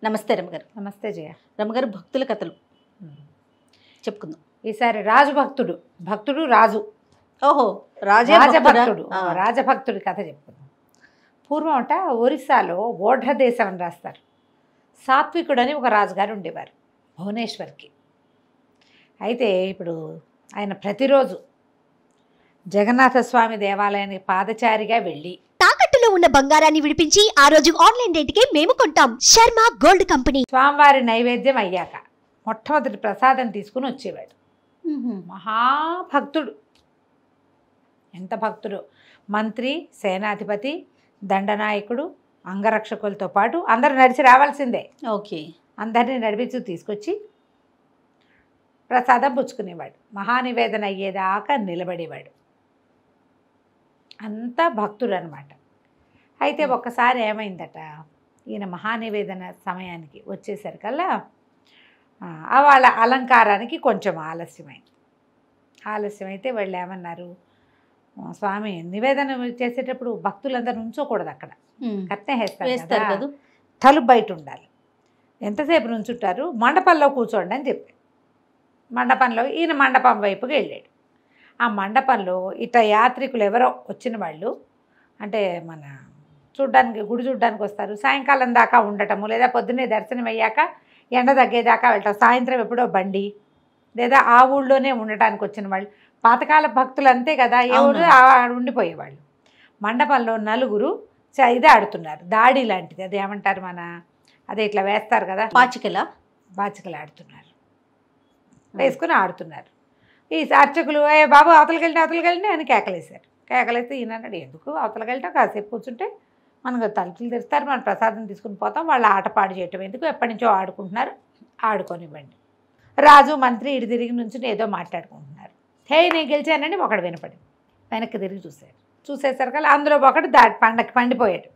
నమస్తే రమగారు. నమస్తే జయ. రమగారు, భక్తుల కథలు చెప్పుకుందాం. ఈసారి రాజు భక్తుడు, భక్తుడు రాజు. ఓహో, రాజభక్తుడు, రాజభక్తుడి కథ చెప్పుకుందాం. పూర్వం అట ఒరిస్సాలో ఓఢ్ర దేశం అని రాస్తారు. సాత్వికుడు అని ఒక రాజుగారు ఉండేవారు భువనేశ్వర్కి. అయితే ఇప్పుడు ఆయన ప్రతిరోజు జగన్నాథ స్వామి దేవాలయానికి పాదచారిగా వెళ్ళి తాకట్టులో ఉన్న బంగారాన్ని విడిపించి ఆ రోజు ఆన్లైన్ రేటుకే మేము కొంటాం. Sharma gold company. స్వామివారి నైవేద్యం అయ్యాక మొట్టమొదటి ప్రసాదం తీసుకుని వచ్చేవాడు. మహాభక్తుడు. ఎంత భక్తుడు! మంత్రి, సేనాధిపతి, దండనాయకుడు, అంగరక్షకులతో పాటు అందరూ నడిచి రావాల్సిందే. ఓకే. అందరినీ నడిపించి తీసుకొచ్చి ప్రసాదం పుచ్చుకునేవాడు. మహానివేదన అయ్యేదాకా నిలబడేవాడు. అంత భక్తుడు అనమాట. అయితే ఒక్కసారి ఏమైందట, ఈయన మహానివేదన సమయానికి వచ్చేసరికల్లా వాళ్ళ అలంకారానికి కొంచెం ఆలస్యమైతే వాళ్ళు ఏమన్నారు, స్వామి నివేదన చేసేటప్పుడు భక్తులందరూ నుంచోకూడదు, అక్కడ కట్నే వేస్తారు కదా, తలుపు బయట ఉండాలి. ఎంతసేపు నుంచుంటారు, మండపంలో కూర్చోండి అని చెప్పారు. మండపంలో ఈయన మండపం వైపుకి వెళ్ళాడు. ఆ మండపంలో ఇట్లా యాత్రికులు ఎవరో వచ్చిన వాళ్ళు, అంటే మన చూడ్డానికి, గుడి చూడ్డానికి వస్తారు, సాయంకాలం దాకా ఉండటము, లేదా పొద్దున్నే దర్శనం అయ్యాక ఎండ తగ్గేదాకా వెళ్తారు, సాయంత్రం ఎప్పుడో బండి, లేదా ఆ ఊళ్ళోనే ఉండటానికి వచ్చిన వాళ్ళు, పాతకాల భక్తులు అంతే కదా, ఏ ఊరు ఉండిపోయేవాళ్ళు. మండపంలో నలుగురు ఇది ఆడుతున్నారు, దాడి లాంటిది, అది ఏమంటారు అదే ఇట్లా వేస్తారు కదా, బాచికలు ఆడుతున్నారు, వేసుకుని ఆడుతున్నారు. ఈ అర్చకులు బాబు అవతలకెళ్ళి అని కేకలేశారు. కేకలేస్తే ఈయన అన్నాడు, ఎందుకు అవతలకెళ్ళటం, కాసేపు కూర్చుంటే మనకు తలుపులు తెరుస్తారు, మనం ప్రసాదం తీసుకుని పోతాం, వాళ్ళు ఆట పాడు చేయటం ఎందుకు, ఎప్పటి నుంచో ఆడుకుంటున్నారు, ఆడుకొనివ్వండి. రాజు మంత్రి ఇటు తిరిగి నుంచి ఏదో మాట్లాడుకుంటున్నారు. హే నేను గెలిచానని ఒకడు వినపడి వెనక్కి తిరిగి చూసేసరికల్లా అందులో ఒకడు పండిపోయాడు.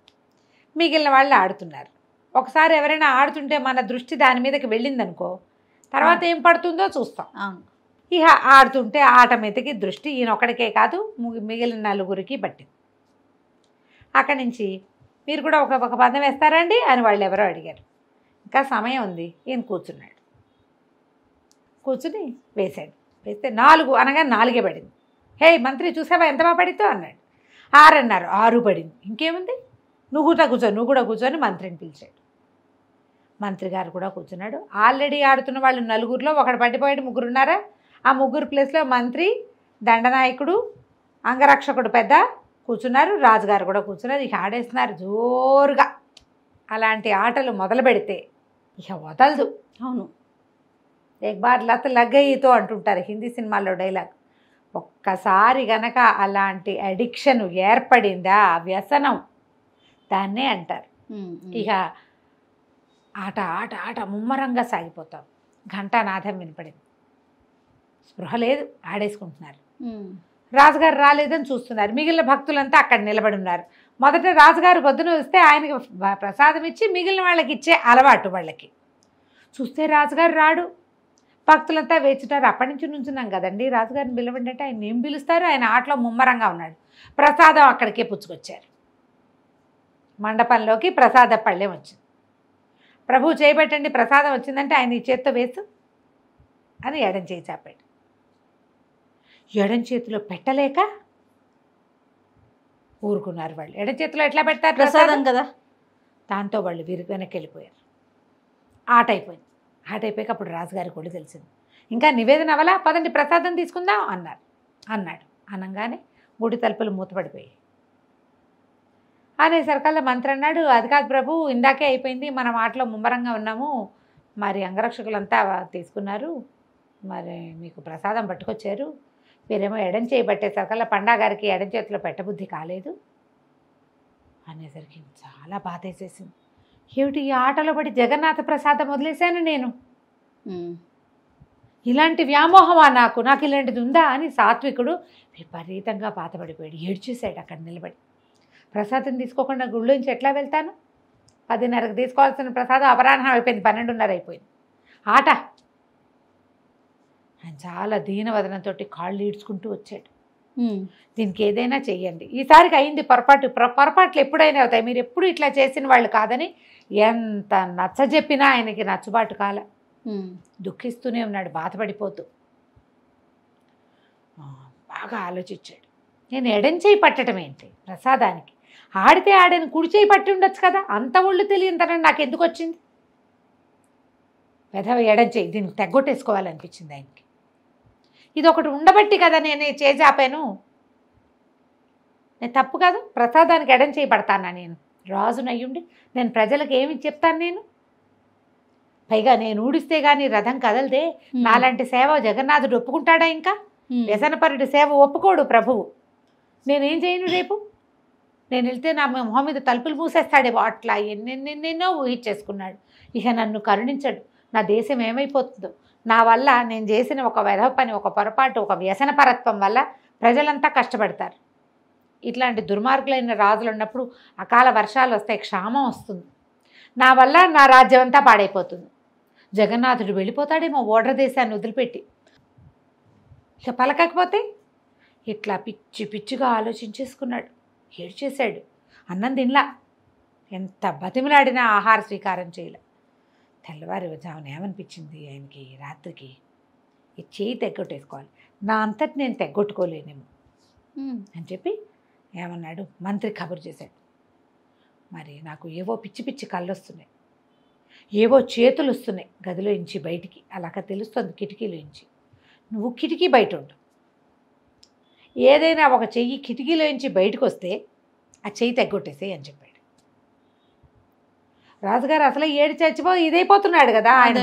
మిగిలిన వాళ్ళు ఆడుతున్నారు. ఒకసారి ఎవరైనా ఆడుతుంటే మన దృష్టి దాని మీదకి వెళ్ళిందనుకో, తర్వాత ఏం పడుతుందో చూస్తాం. ఇక ఆడుతుంటే ఆట మీదకి దృష్టి ఈయన ఒక్కడికే కాదు, మిగిలిన నలుగురికి పట్టింది. అక్కడి నుంచి మీరు కూడా ఒక పదం వేస్తారండి అని వాళ్ళు ఎవరో అడిగారు. ఇంకా సమయం ఉంది. ఈయన కూర్చుని వేశాడు. వేస్తే 4 అనగా 4 పడింది. హే మంత్రి చూసావా ఎంత బాగా పడితో అన్నాడు. 6 అన్నారు, 6 పడింది. ఇంకేముంది, నువ్వు కూడా కూర్చొని మంత్రిని పిలిచాడు. మంత్రి గారు కూడా కూర్చున్నాడు. ఆల్రెడీ ఆడుతున్న వాళ్ళు నలుగురిలో ఒకడు పడిపోయాడు, 3 ఉన్నారా, ఆ 3 ప్లేస్లో మంత్రి, దండనాయకుడు, అంగరక్షకుడు పెద్ద కూర్చున్నారు, రాజుగారు కూడా కూర్చున్నారు. ఇక ఆడేస్తున్నారు జోరుగా. అలాంటి ఆటలు మొదలు పెడితే ఇక వదలదు. అవును, ఏక్ బార్ లత్ లగ్గయితో అంటుంటారు హిందీ సినిమాల్లో డైలాగ్. ఒక్కసారి గనక అలాంటి అడిక్షన్ ఏర్పడిందా, వ్యసనం దాన్నే అంటారు. ఇక ఆట ముమ్మరంగా సాగిపోతాం. ఘంటానాదం వినపడింది. స్పృహ లేదు, ఆడేసుకుంటున్నారు. రాజుగారు రాలేదని చూస్తున్నారు. మిగిలిన భక్తులంతా అక్కడ నిలబడి ఉన్నారు. మొదట రాజుగారు పొద్దున వస్తే ఆయనకి ప్రసాదం ఇచ్చి మిగిలిన వాళ్ళకి ఇచ్చే అలవాటు వాళ్ళకి. చూస్తే రాజుగారు రాడు. భక్తులంతా వేచుంటారు. అప్పటి నుంచి నుంచున్నాం కదండి, రాజుగారిని పిలవండి అంటే ఆయన ఏం పిలుస్తారు, ఆయన ఆటలో ముమ్మరంగా ఉన్నాడు. ప్రసాదం అక్కడికే పుచ్చుకొచ్చారు. మండపంలోకి ప్రసాద పళ్ళెం వచ్చింది. ప్రభు చేయబెట్టండి ప్రసాదం వచ్చిందంటే ఆయన ఈ చేత్తో వేసు అని ఎడం చేయి చాపాడు. ఎడం చేతిలో పెట్టలేక ఊరుకున్నారు వాళ్ళు. ఎడం చేతిలో ఎట్లా పెడతారు ప్రసాదం కదా. దాంతో వాళ్ళు వెనక్కి వెళ్ళిపోయారు. ఆట అయిపోయాక అప్పుడు రాజుగారికి కూడా తెలిసింది. ఇంకా నివేదన అవ్వలా, పదండి ప్రసాదం తీసుకుందాం అన్నాడు. అనగానే గుడి తలుపులు మూతపడిపోయాయి. అనేసరికల్లా మంత్రి అన్నాడు, అది కాదు ప్రభు, ఇందాకే అయిపోయింది, మనం ఆటలో ముమ్మరంగా ఉన్నాము, మరి అంగరక్షకులంతా తీసుకున్నారు, మరి మీకు ప్రసాదం పట్టుకొచ్చారు, మీరేమో ఎడం చేయబట్టేసరికల్లా పండాగారికి ఎడం చేతిలో పెట్టబుద్ధి కాలేదు అనేసరికి చాలా బాధ వేసేసింది. ఏమిటి ఈ ఆటలో పడి జగన్నాథ ప్రసాదం వదిలేశాను నేను, ఇలాంటి వ్యామోహమా నాకు ఇలాంటిది ఉందా అని సాత్వికుడు విపరీతంగా బాధపడిపోయాడు. ఏడ్చేశాడు అక్కడ నిలబడి. ప్రసాదం తీసుకోకుండా గుళ్ళోంచి ఎట్లా వెళ్తాను, 10:30కి తీసుకోవాల్సిన ప్రసాదం అపరాహ్నం అయిపోయింది, 12:30 అయిపోయింది. ఆట. ఆయన చాలా దీనవదనంతో కాళ్ళు ఈడ్చుకుంటూ వచ్చాడు. దీనికి ఏదైనా చెయ్యండి, ఈసారికి అయింది పొరపాట్లు ఎప్పుడైనా అవుతాయి, మీరు ఎప్పుడు ఇట్లా చేసిన వాళ్ళు కాదని ఎంత నచ్చజెప్పినా ఆయనకి నచ్చుబాటు కాల. దుఃఖిస్తూనే ఉన్నాడు, బాధపడిపోతూ. బాగా ఆలోచించాడు, నేను ఎడంచేయి పట్టడం ఏంటి ప్రసాదానికి, ఆడితే ఆడని కుడిచేయి పట్టి ఉండొచ్చు కదా, అంత ఒళ్ళు తెలియనితనం నాకు ఎందుకు వచ్చింది, పెదవ ఎడంచేయి, దీనికి తెగ్గొట్టేసుకోవాలనిపించింది ఆయనకి. ఇది ఒకటి ఉండబట్టి కదా నేను చేజాపాను, నేను తప్పు కాదు, ప్రసాదానికి ఎడంచేయి పడతానా, నేను రాజునయ్యుండి నేను ప్రజలకు ఏమి చెప్తాను, నేను పైగా నేను ఊడిస్తే కానీ రథం కదలదే, నాలాంటి సేవ జగన్నాథుడు ఒప్పుకుంటాడా, ఇంకా వ్యసనపరుడి సేవ ఒప్పుకోడు ప్రభువు, నేనేం చేయను, రేపు నేను వెళ్తే నా మొహం మీద తలుపులు మూసేస్తాడేమో, అట్లా ఎన్నెన్నెన్నెన్నో ఊహించేసుకున్నాడు. ఇక నన్ను కరుణించడు, నా దేశం ఏమైపోతుందో, నా వల్ల నేను చేసిన ఒక వెధవ పని, ఒక పొరపాటు, ఒక వ్యసనపరత్వం వల్ల ప్రజలంతా కష్టపడతారు. ఇట్లాంటి దుర్మార్గులైన రాజులు ఉన్నప్పుడు అకాల వర్షాలు వస్తాయి, క్షామం వస్తుంది, నా వల్ల నా రాజ్యం అంతా పాడైపోతుంది, జగన్నాథుడు వెళ్ళిపోతాడేమో ఓడ్ర దేశాన్ని వదిలిపెట్టి. ఇక పలకకపోతే ఇట్లా పిచ్చిగా ఆలోచించేసుకున్నాడు, ఏడ్చేశాడు. అన్నం తినలా, ఎంత బతిమలాడినా ఆహార స్వీకారం చేయలే. తెల్లవారి జామున ఏమనిపించింది ఆయనకి, రాత్రికి ఈ చేయి తెగ్గొట్టేసుకోవాలి, నా అంతటి నేను తెగ్గొట్టుకోలేనేమో అని చెప్పి ఏమన్నాడు, మంత్రి కబురు చేశాడు. మరి నాకు ఏవో పిచ్చి కళ్ళు వస్తున్నాయి, ఏవో చేతులు వస్తున్నాయి గదిలో ఇంచి బయటికి, అలాగ తెలుస్తుంది కిటికీలో ఇంచి, నువ్వు కిటికీ బయట ఉండు, ఏదైనా ఒక చెయ్యి కిటికీలో నుంచి బయటకు వస్తే ఆ చెయ్యి తెగ్గొట్టేసేయి అని చెప్పాడు. రాజుగారు అసలు ఏడు చచ్చిపో ఇదైపోతున్నాడు కదా, ఆయన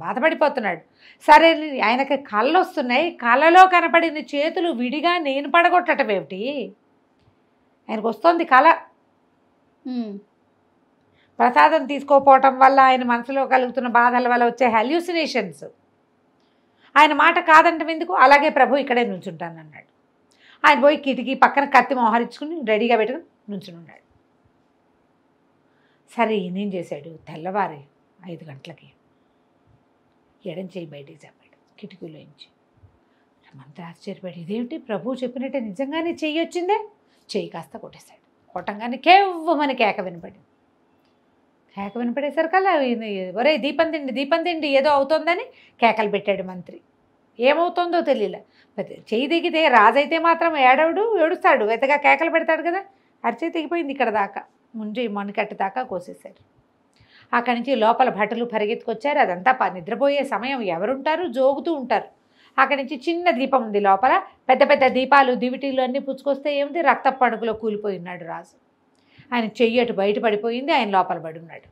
బాధపడిపోతున్నాడు. సరే ఆయనకి కళ్ళు వస్తున్నాయి, కళ్ళలో కనపడిన చేతులు విడిగా నేను పడగొట్టడం ఏమిటి, ఆయనకు వస్తుంది కళ. ప్రసాదం తీసుకోపోవటం వల్ల ఆయన మనసులో కలుగుతున్న బాధల వల్ల వచ్చే హల్యూసినేషన్స్, ఆయన మాట కాదంటే ఎందుకు, అలాగే ప్రభు ఇక్కడే నుంచుంటానన్నాడు. ఆయన పోయి కిటికీ పక్కన కత్తి మోహరించుకుని రెడీగా పెట్టుకుని నుంచుని ఉన్నాడు. సరే ఈయనేం చేశాడు, తెల్లవారి 5 గంటలకి ఎడం చేయి బయటికి చెప్పాడు కిటికీలోంచి. మంత్రి ఆశ్చర్యపడి, ఇదేమిటి ప్రభువు చెప్పినట్టే నిజంగానే చెయ్యి వచ్చిందే, చెయ్యి కాస్త కొట్టేశాడు. కొట్టంగానే కేవ్వమని కేక వినపడింది. కేక వినపడేసరికల్లా ఒరే దీపం తిండి ఏదో అవుతోందని కేకలు పెట్టాడు మంత్రి. ఏమవుతుందో తెలియలే, చెయ్యి దిగితే రాజైతే మాత్రం ఏడుస్తాడు, వెతగా కేకలు పెడతాడు కదా, అరిచే తెగిపోయింది ఇక్కడ దాకా, ముంజి మణికట్టు దాకా కోసేశారు. అక్కడి నుంచి లోపల భటులు పరిగెత్తుకొచ్చారు. అదంతా నిద్రపోయే సమయం, ఎవరుంటారు, జోగుతూ ఉంటారు. అక్కడి నుంచి చిన్న దీపం ఉంది లోపల, పెద్ద దీపాలు దివిటీలు అన్నీ పుచ్చుకొస్తే ఏముంది, రక్త పణుకులో కూలిపోయి ఉన్నాడు రాజు. ఆయన చెయ్యి అటు బయట పడిపోయింది, ఆయన లోపల పడి ఉన్నాడు.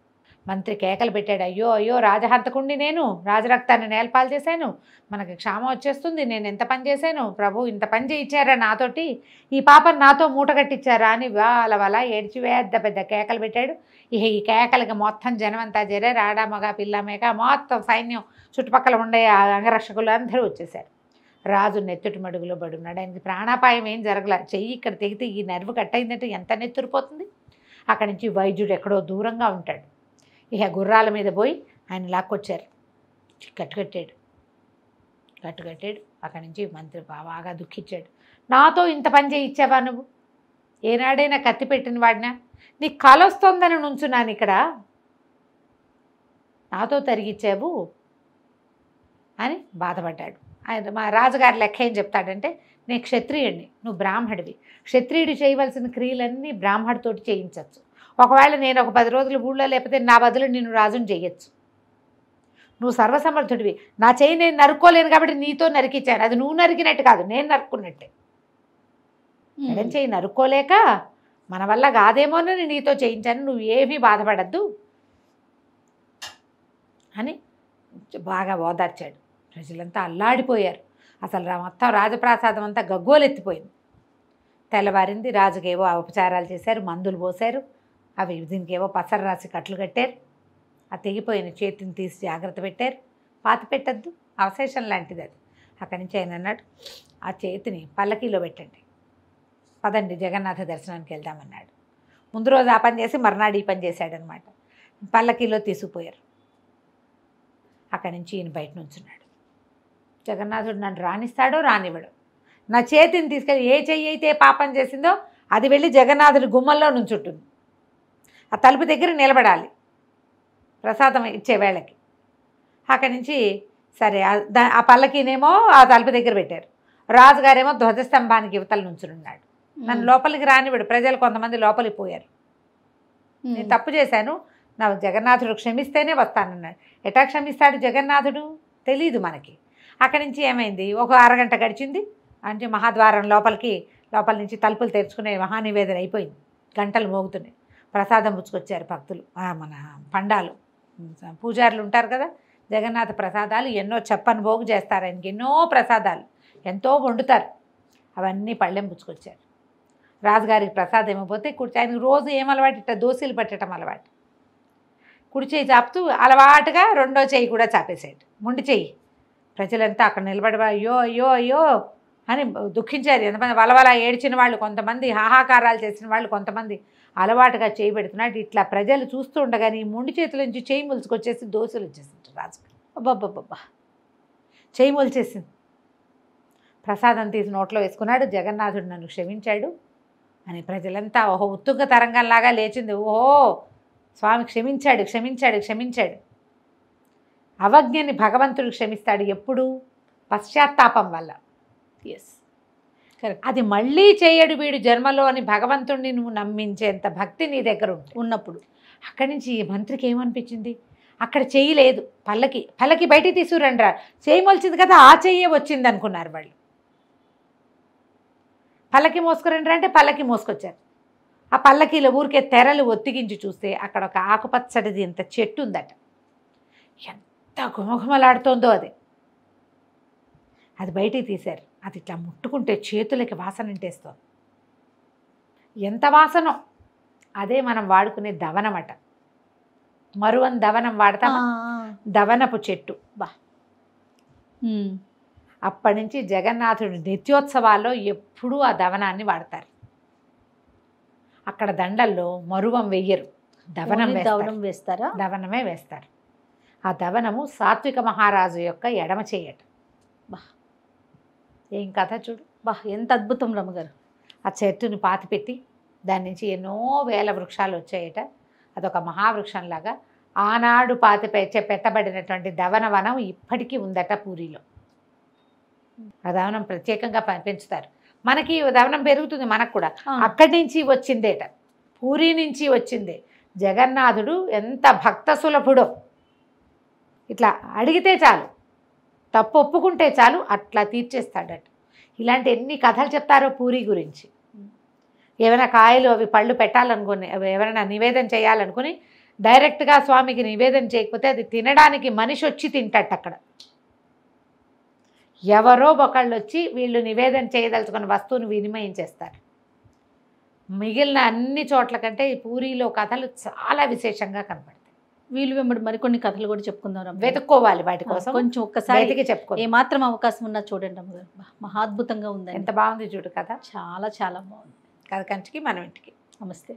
మంత్రి కేకలు పెట్టాడు, అయ్యో రాజహంతకుండి, నేను రాజరక్తాన్ని నేలపాలు చేశాను, మనకి క్షామం వచ్చేస్తుంది, నేను ఎంత పని చేశాను, ప్రభు ఇంత పని చేయించారా నాతోటి, ఈ పాపను నాతో మూట కట్టించారా అని వాళ్ళ ఏడ్చి పెద్ద కేకలు పెట్టాడు. ఇక ఈ కేకలకి మొత్తం జనం అంతా చేరారు, ఆడ మగ పిల్ల మేక మొత్తం సైన్యం, చుట్టుపక్కల ఉండే అంగరక్షకులు అందరూ వచ్చేసారు. రాజు నెత్తుటి మడుగులో పడి ఉన్నాడు. ఆయనకి ప్రాణాపాయం ఏం జరగల, చెయ్యి ఇక్కడ తెగితే ఈ నర్వు కట్ అయిందంటే ఎంత నెత్తురిపోతుంది. అక్కడి నుంచి వైద్యుడు ఎక్కడో దూరంగా ఉంటాడు. ఇక గుర్రాల మీద పోయి ఆయన లాక్కొచ్చారు, కట్టుకట్టాడు. అక్కడి నుంచి మంత్రి బాగా దుఃఖించాడు. నాతో ఇంత పని చేయించావా నువ్వు, ఏనాడైనా కత్తి పెట్టిన వాడినా, నీకు కల వస్తుందని నుంచున్నాను ఇక్కడ, నాతో తరిగిచ్చావు అని బాధపడ్డాడు. ఆయన మా రాజుగారి లెక్క ఏం చెప్తాడంటే, నేను క్షత్రియుడిని, నువ్వు బ్రాహ్మడివి, క్షత్రియుడు చేయవలసిన క్రియలన్నీ బ్రాహ్మడితోటి చేయించవచ్చు. ఒకవేళ నేను ఒక 10 రోజులు ఊళ్ళో లేకపోతే నా బదులు నిన్ను రాజుని చేయొచ్చు, నువ్వు సర్వసమర్థుడివి, నా చేయి నేను నరుక్కోలేను కాబట్టి నీతో నరికిచ్చాను, అది నువ్వు నరికినట్టు కాదు, నేను నరుక్కున్నట్టే. ఎడం చేయి నరుక్కోలేక మన వల్ల కాదేమోనని నీతో చేయించాను, నువ్వు ఏమీ బాధపడద్దు అని బాగా ఓదార్చాడు. ప్రజలంతా అల్లాడిపోయారు. అసలు మొత్తం రాజప్రాసాదం అంతా గగ్గోలెత్తిపోయింది. తెల్లవారింది, రాజుకేవో ఉపచారాలు చేశారు, మందులు పోశారు, అవి దీనికేవో పసరు రాసి కట్లు కట్టారు. ఆ తెగిపోయిన చేతిని తీసి జాగ్రత్త పెట్టారు, పాతి పెట్టద్దు, అవశేషం లాంటిది అది. అక్కడి నుంచి ఆయన అన్నాడు, ఆ చేతిని పల్లకీలో పెట్టండి, పదండి జగన్నాథ దర్శనానికి వెళ్దామన్నాడు. ముందు రోజు ఆ పని చేసి మర్నాడు ఈ పని చేశాడనమాట. పల్లకీలో తీసుకుపోయారు. అక్కడి నుంచి ఈయన బయట నుంచున్నాడు. జగన్నాథుడు నన్ను రానిస్తాడో రానివ్వడు, నా చేతిని తీసుకెళ్ళి ఏ చెయ్యి అయితే పాపం చేసిందో అది వెళ్ళి జగన్నాథుడి గుమ్మల్లో నుంచుంటుంది. ఆ తలుపు దగ్గర నిలబడాలి ప్రసాదం ఇచ్చే వేళకి. అక్కడి నుంచి సరే ఆ పల్లకినేమో ఆ తలుపు దగ్గర పెట్టారు. రాజుగారేమో ధ్వజస్తంభానికి యువతల నుంచున్నాడు. నన్ను లోపలికి రానివాడు. ప్రజలు కొంతమంది లోపలికి పోయారు. నేను తప్పు చేశాను, నా జగన్నాథుడు క్షమిస్తేనే వస్తానన్నాడు. ఎటా క్షమిస్తాడు జగన్నాథుడు తెలీదు మనకి. అక్కడి నుంచి ఏమైంది, ఒక అరగంట గడిచింది అంటే మహాద్వారం లోపల నుంచి తలుపులు తెరుచుకునే మహానివేదన అయిపోయింది. గంటలు మోగుతున్నాయి. ప్రసాదం పుచ్చుకొచ్చారు భక్తులు. మన పండాలు పూజారులు ఉంటారు కదా, జగన్నాథ ప్రసాదాలు ఎన్నో చెప్పని భోగు చేస్తారు. ఆయనకి ఎన్నో ప్రసాదాలు ఎంతో వండుతారు. అవన్నీ పళ్ళెం పుచ్చుకొచ్చారు. రాజుగారికి ప్రసాదం ఇవ్వకపోతే ఆయనకు రోజు ఏం అలవాటు, ఇట్లా దోశలు పట్టడం అలవాటు. కుడి చేయి చాపుతూ అలవాటుగా రెండో చేయి కూడా చాపేసాడు, ముండి చెయ్యి. ప్రజలంతా అక్కడ నిలబడి అయ్యో అయ్యో అయ్యో అని దుఃఖించారు. ఎంతమంది వలవల ఏడ్చిన వాళ్ళు, కొంతమంది హాహాకారాలు చేసిన వాళ్ళు, కొంతమంది అలవాటుగా చేయి పెడుతున్నాడు. ఇట్లా ప్రజలు చూస్తూ ఉండగానే ఈ ముండి చేతుల నుంచి చేయి ములుచుకొచ్చేసి దోశలు వచ్చేసింది రాజుకి. అబ్బబ్బబ్బబ్బా, చేయి మొలిచేసింది. ప్రసాదం తీసి నోట్లో వేసుకున్నాడు. జగన్నాథుడు నన్ను క్షమించాడు అని ప్రజలంతా ఓహో ఉత్తుంగ తరంగంలాగా లేచింది. ఓహో స్వామి క్షమించాడు క్షమించాడు క్షమించాడు. అవజ్ఞని భగవంతుడు క్షమిస్తాడు ఎప్పుడు? పశ్చాత్తాపం వల్ల. ఎస్, అది మళ్ళీ చేయడు వీడు జన్మలో అని భగవంతుడిని నువ్వు నమ్మించేంత భక్తి నీ దగ్గర ఉన్నప్పుడు. అక్కడి నుంచి మంత్రికి ఏమనిపించింది, అక్కడ చెయ్యి లేదు, పల్లకి బయటికి తీసుకురండి రా, చెయ్యి మొలిచింది కదా ఆ చెయ్యే వచ్చింది అనుకున్నారు వాళ్ళు. పల్లకి మోసుకురండి అంటే పల్లకి మోసుకొచ్చారు. ఆ పల్లకీలో ఊరికే తెరలు ఒత్తిగించి చూస్తే అక్కడ ఒక ఆకుపచ్చడిది ఇంత చెట్టు ఉందట. ఎంత గుమగుమలాడుతోందో అది బయటికి తీశారు. అది ఇట్లా ముట్టుకుంటే చేతులకి వాసన ఇంటేస్తుంది. ఎంత వాసనో! అదే మనం వాడుకునే దవనమట. మరువన్ దవనం వాడతామా? దవనపు చెట్టు. బా, అప్పటి నుంచి జగన్నాథుడి నిత్యోత్సవాల్లో ఎప్పుడూ ఆ దవనాన్ని వాడతారు. అక్కడ దండల్లో మరువం వెయ్యరు, దవనం వేస్తారా? దవనమే వేస్తారు. ఆ దవనము సాత్విక మహారాజు యొక్క ఎడమ చేయట. బా, ఏం కథ చూడు. బా, ఎంత అద్భుతం రమ్మగారు. ఆ చెట్టుని పాతిపెట్టి దాని నుంచి ఎన్నో వేల వృక్షాలు వచ్చాయట. అదొక మహావృక్షంలాగా ఆనాడు పెట్టబడినటువంటి దవనవనం ఇప్పటికీ ఉందట పూరిలో. ఆ దవనం ప్రత్యేకంగా పెంచుతారు. మనకి దవనం పెరుగుతుంది మనకు కూడా. అక్కడి నుంచి వచ్చిందేట, పూరి నుంచి వచ్చిందే. జగన్నాథుడు ఎంత భక్త సులభుడో. ఇట్లా అడిగితే చాలు, తప్పు ఒప్పుకుంటే చాలు, అట్లా తీర్చేస్తాడట. ఇలాంటి ఎన్ని కథలు చెప్తారో పూరి గురించి. ఏమైనా కాయలు అవి పళ్ళు పెట్టాలనుకుని, ఎవరైనా నివేదన చేయాలనుకుని డైరెక్ట్గా స్వామికి నివేదన చేయకపోతే అది తినడానికి మనిషి వచ్చి తింటాట. అక్కడ ఎవరో ఒకళ్ళు వచ్చి వీళ్ళు నివేదన చేయదలుచుకున్న వస్తువుని వినిమయం చేస్తారు. మిగిలిన అన్ని చోట్ల కంటే ఈ పూరిలో కథలు చాలా విశేషంగా కనపడతాయి. వీళ్ళు వెంబడి మరికొన్ని కథలు కూడా చెప్పుకుందాం. వెతుక్కోవాలి వాటి కోసం, కొంచెం ఒక్కసారి చెప్పుకో. ఏ మాత్రం అవకాశం ఉన్నా చూడండి అమ్మగారు. మహాద్భుతంగా ఉంది. ఎంత బాగుంది చూడు కథ. చాలా చాలా బాగుంది. కథ కంచికి మనం ఇంటికి. నమస్తే.